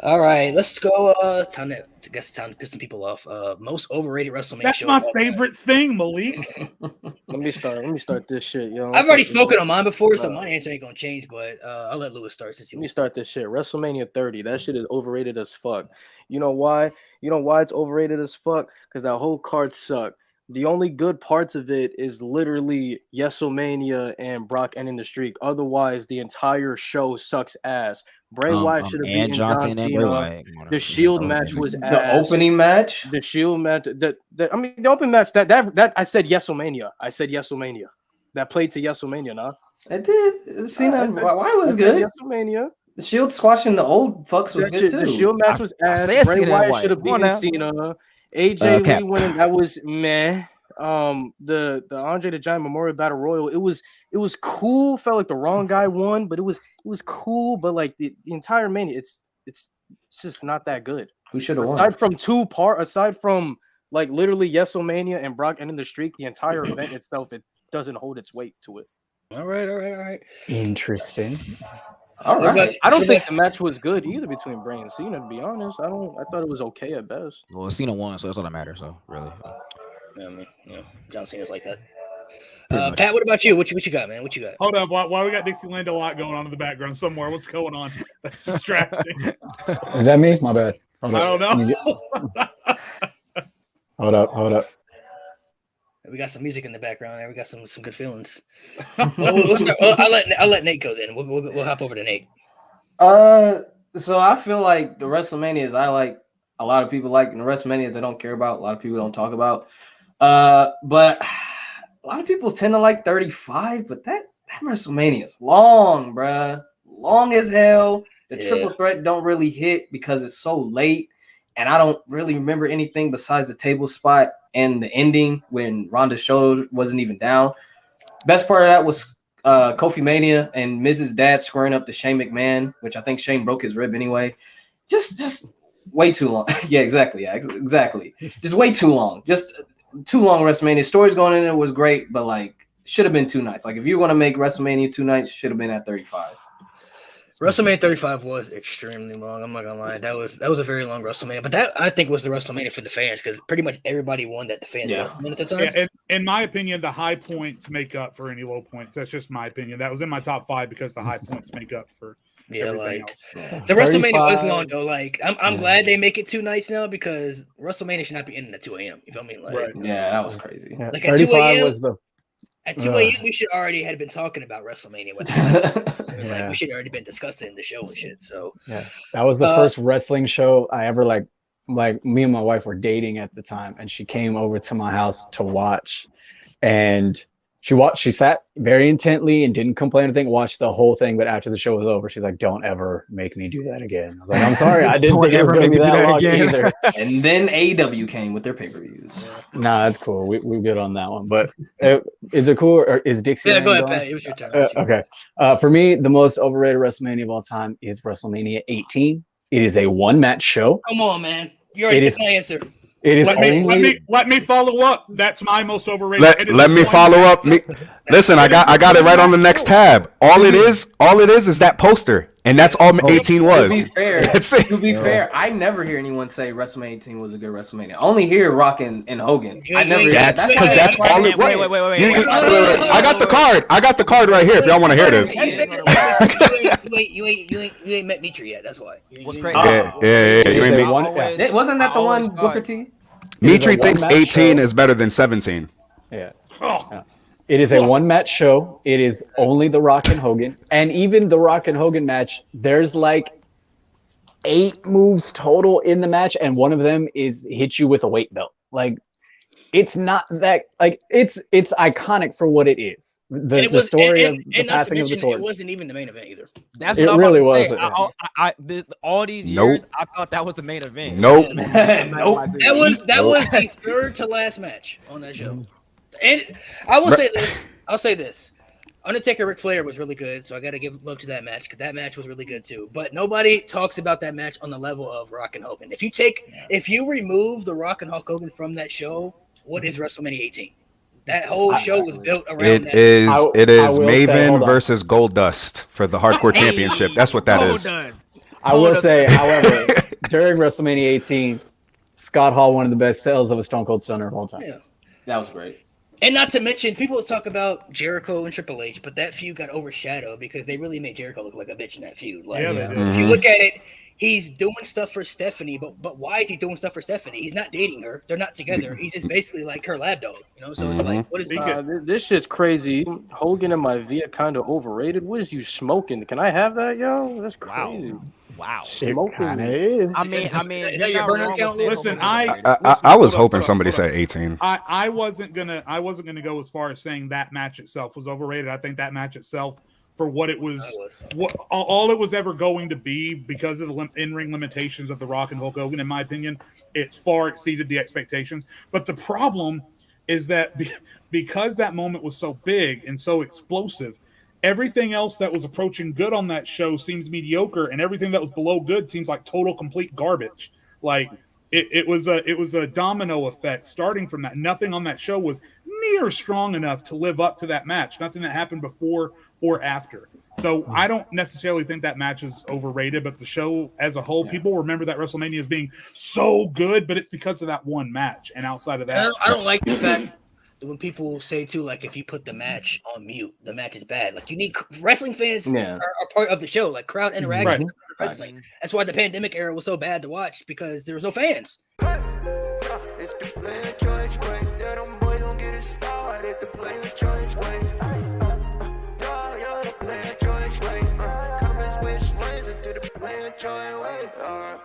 All right, let's go. Time to time to piss some people off. Most overrated WrestleMania That's show. my favorite thing, Malik. Let me start this shit, yo. I've already spoken on mine before, so my answer ain't gonna change. But I'll let Lewis start since Let me start this shit. WrestleMania 30. That shit is overrated as fuck. You know why? You know why it's overrated as fuck? Because that whole card sucked. The only good parts of it is literally Yesomania and Brock ending the streak. Otherwise, the entire show sucks ass. Bray Wyatt should have beaten John Cena. The Shield match was ass. The opening match. The Shield match. The open match. That I said Yesomania. I said Yesomania. That played to Yesomania, nah. It did. Cena. Why was good? Yesomania. The Shield squashing the old fucks was good too. The Shield match was ass. Bray Wyatt should have beaten Cena. AJ Lee winning, that was meh. The Andre the Giant Memorial Battle Royal, it was cool. Felt like the wrong guy won, but it was cool. But like the entire Mania, it's just not that good. Who should have won? Aside from like literally Yesomania and Brock ending the streak, the entire event itself, it doesn't hold its weight to it. All right. Interesting. All right. I don't think the match was good either between Bray and Cena, to be honest. I thought it was okay at best. Well, Cena won, so that's all that matters. So really, I mean, John Cena's like that. Pat, what about you? What you got, man? What you got? Hold up, why we got Dixieland a lot going on in the background somewhere? What's going on? That's distracting. Is that me? My bad. I don't know. Hold up. We got some music in the background there. We got some good feelings. We'll start. I'll let Nate go then. We'll hop over to Nate. So I feel like the WrestleManias I like, a lot of people like, and the WrestleManias I don't care about, a lot of people don't talk about. But a lot of people tend to like 35, but that WrestleMania is long, bruh. Long as hell. The triple threat don't really hit because it's so late, and I don't really remember anything besides the table spot and the ending when Ronda's shoulder wasn't even down. Best part of that was Kofi Mania and Mrs. Dad squaring up to Shane McMahon, which I think Shane broke his rib anyway. Just way too long. Yeah, exactly. Just way too long. Just too long WrestleMania. Stories going in it was great, but like should have been 2 nights. Like if you want to make WrestleMania 2 nights, should have been at 35. WrestleMania 35 was extremely long. I'm not gonna lie, that was a very long WrestleMania. But that I think was the WrestleMania for the fans because pretty much everybody won that the fans won at the time. Yeah, and in my opinion, the high points make up for any low points. That's just my opinion. That was in my top 5 because the high points make up for everything else. The WrestleMania was long though. Like I'm glad they make it 2 nights now because WrestleMania should not be ending at 2 a.m. You feel me? Like, yeah, that was crazy. Yeah, like at 2 a.m. was the. At 2 a.m., we should already had been talking about WrestleMania. Like we should already been discussing the show and shit. So yeah, that was the first wrestling show I ever like me and my wife were dating at the time, and she came over to my house to watch, and she sat very intently and didn't complain or anything, watched the whole thing, but after the show was over, she's like, "Don't ever make me do that again." I was like, "I'm sorry, I didn't think it was going to be that long either." And then AEW came with their pay-per-views. Nah, that's cool. We're good on that one. But is it cool, or is Dixie? Yeah, go ahead, Pat. It was your turn. Okay. For me, the most overrated WrestleMania of all time is WrestleMania 18. It is a one-match show. Come on, man. You already took my answer. It is let me follow up. That's my most overrated. Let me follow up. Listen, I got it right on the next tab. All it is that poster, and that's all 18 was. To be fair, I never hear anyone say WrestleMania 18 was a good WrestleMania. I only hear Rock and Hogan. I never. That's because that's all it was. Wait. I got the card. I got the card right here. If y'all want to hear this. You ain't met Mitri yet. That's why. What's crazy? Yeah. You ain't meet. Wasn't that the one Booker T? Mitri thinks 18 is better than 17. Yeah. It is a one-match show. It is only The Rock and Hogan. And even The Rock and Hogan match, there's like 8 moves total in the match, and one of them is hit you with a weight belt. Like, it's not that, like, it's iconic for what it is. The story of the passing of the torch. It wasn't even the main event either. That's it what really wasn't. All these years, I thought that was the main event. Nope. That was the third to last match on that show. And I will say this. I'll say this. Undertaker Ric Flair was really good, so I got to give love to that match because that match was really good too. But nobody talks about that match on the level of Rock and Hogan. If you remove the Rock and Hulk Hogan from that show, what is WrestleMania 18? That whole show was built around that. It is Maven versus Goldust for the Hardcore Championship. That's what that is. I will say, however, during WrestleMania 18, Scott Hall, one of the best sales of a Stone Cold Stunner of all time. Yeah. That was great. And not to mention, people talk about Jericho and Triple H, but that feud got overshadowed because they really made Jericho look like a bitch in that feud. Like, Yeah, they did. if you look at it, he's doing stuff for Stephanie, but why is he doing stuff for Stephanie? He's not dating her. They're not together. He's just basically like her lab dog, you know? So it's like, what is This shit's crazy. Hogan and my Via kind of overrated. What is you smoking? Can I have that, yo? That's crazy. Wow. Smoking. Kinda is. I mean, Is that your burner account? Listen, I was hoping somebody said 18. I wasn't gonna go as far as saying that match itself was overrated. I think that match itself, for what it was, what all it was ever going to be, because of the in-ring limitations of The Rock and Hulk Hogan, in my opinion, it's far exceeded the expectations. But the problem is that because that moment was so big and so explosive, everything else that was approaching good on that show seems mediocre, and everything that was below good seems like total complete garbage. Like it was a domino effect starting from that. Nothing on that show was near strong enough to live up to that match. Nothing that happened before or after. So I don't necessarily think that match is overrated, but the show as a whole, people remember that WrestleMania as being so good, but it's because of that one match. And outside of that, I don't like the fact when people say too, like, if you put the match on mute, the match is bad. Like, you need wrestling fans are part of the show, like crowd interaction. With wrestling. That's why the pandemic era was so bad to watch, because there was no fans. It's the player choice way. Yeah, them boys don't get it started. The player choice way. Yeah, the player choice way. Come and switch lanes into the player choice way.